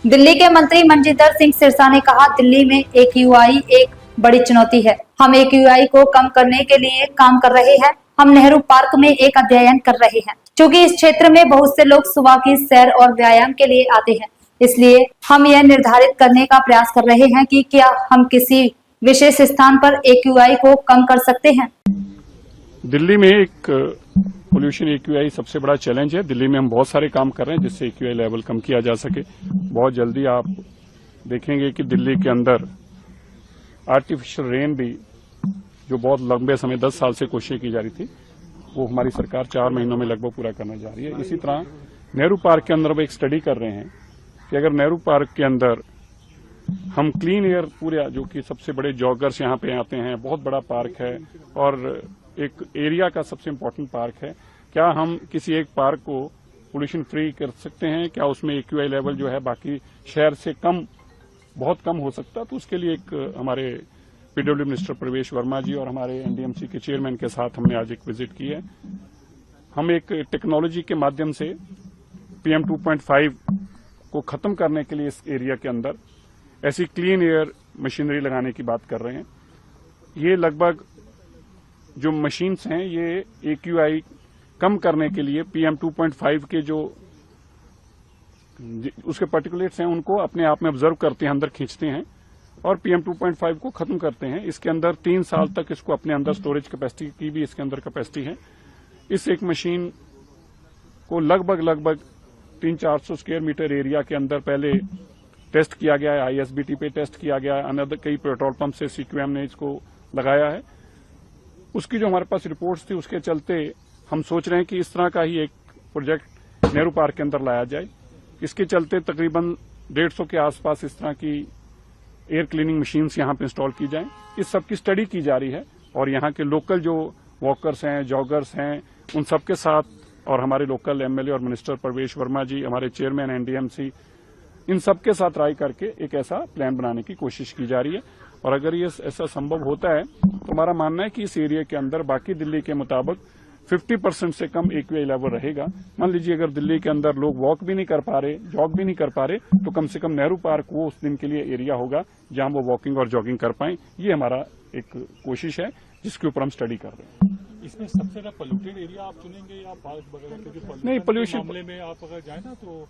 दिल्ली के मंत्री मनजिंदर सिंह सिरसा ने कहा, दिल्ली में एक्यूआई एक बड़ी चुनौती है। हम एक्यूआई को कम करने के लिए काम कर रहे हैं। हम नेहरू पार्क में एक अध्ययन कर रहे हैं, क्योंकि इस क्षेत्र में बहुत से लोग सुबह की सैर और व्यायाम के लिए आते हैं। इसलिए हम यह निर्धारित करने का प्रयास कर रहे हैं कि क्या हम किसी विशेष स्थान पर एक्यूआई को कम कर सकते हैं। दिल्ली में एक पोल्यूशन एक्यूआई सबसे बड़ा चैलेंज है। दिल्ली में हम बहुत सारे काम कर रहे हैं जिससे एक्यूआई लेवल कम किया जा सके। बहुत जल्दी आप देखेंगे कि दिल्ली के अंदर आर्टिफिशियल रेन भी, जो बहुत लंबे समय 10 साल से कोशिश की जा रही थी, वो हमारी सरकार 4 महीनों में लगभग पूरा करने जा रही है। इसी तरह नेहरू पार्क के अंदर वो एक स्टडी कर रहे हैं कि अगर नेहरू पार्क के अंदर हम क्लीन एयर पूरे, जो कि सबसे बड़े जॉगर्स यहाँ पे आते हैं, बहुत बड़ा पार्क है और एक एरिया का सबसे इम्पोर्टेंट पार्क है, क्या हम किसी एक पार्क को पोल्यूशन फ्री कर सकते हैं? क्या उसमें एक्यूआई लेवल जो है बाकी शहर से कम, बहुत कम हो सकता है? तो उसके लिए एक हमारे पीडब्ल्यू मिनिस्टर प्रवेश वर्मा जी और हमारे एनडीएमसी के चेयरमैन के साथ हमने आज एक विजिट की है। हम एक टेक्नोलॉजी के माध्यम से PM 2.5 को खत्म करने के लिए इस एरिया के अंदर ऐसी क्लीन एयर मशीनरी लगाने की बात कर रहे हैं। ये लगभग जो मशीन्स हैं, ये एक्यूआई कम करने के लिए PM 2.5 के जो उसके पार्टिकुलेट्स हैं उनको अपने आप में ऑब्जर्व करते हैं, अंदर खींचते हैं और PM 2.5 को खत्म करते हैं। इसके अंदर 3 साल तक इसको अपने अंदर स्टोरेज कैपेसिटी की भी इसके अंदर कैपेसिटी है। इस एक मशीन को लगभग 300-400 स्क्वायर मीटर एरिया के अंदर पहले टेस्ट किया गया है, ISBT पे टेस्ट किया गया है, अनदर कई पेट्रोल पंप से CQM ने इसको लगाया है। उसकी जो हमारे पास रिपोर्ट्स थी, उसके चलते हम सोच रहे हैं कि इस तरह का ही एक प्रोजेक्ट नेहरू पार्क के अंदर लाया जाए। इसके चलते तकरीबन 150 के आसपास इस तरह की एयर क्लीनिंग मशीन्स यहाँ पे इंस्टॉल की जाएं। इस सब की स्टडी की जा रही है और यहाँ के लोकल जो वॉकर्स हैं, जॉगर्स हैं, उन सबके साथ और हमारे लोकल MLA और मिनिस्टर प्रवेश वर्मा जी, हमारे चेयरमैन NDMC, इन सबके साथ राय करके एक ऐसा प्लान बनाने की कोशिश की जा रही है। और अगर ये ऐसा संभव होता है तो हमारा मानना है कि इस एरिया के अंदर बाकी दिल्ली के मुताबिक 50% से कम एक्यूआई लेवल रहेगा। मान लीजिए अगर दिल्ली के अंदर लोग वॉक भी नहीं कर पा रहे, जॉग भी नहीं कर पा रहे, तो कम से कम नेहरू पार्क वो उस दिन के लिए एरिया होगा जहां वो वॉकिंग और जॉगिंग कर पाएं। ये हमारा एक कोशिश है जिसके ऊपर हम स्टडी कर रहे हैं। इसमें सबसे ज्यादा पोल्यूटेड एरिया आप चुनेंगे या पार्क वगैरह? क्योंकि नहीं, पोल्यूशन मामले में आप अगर जाए ना तो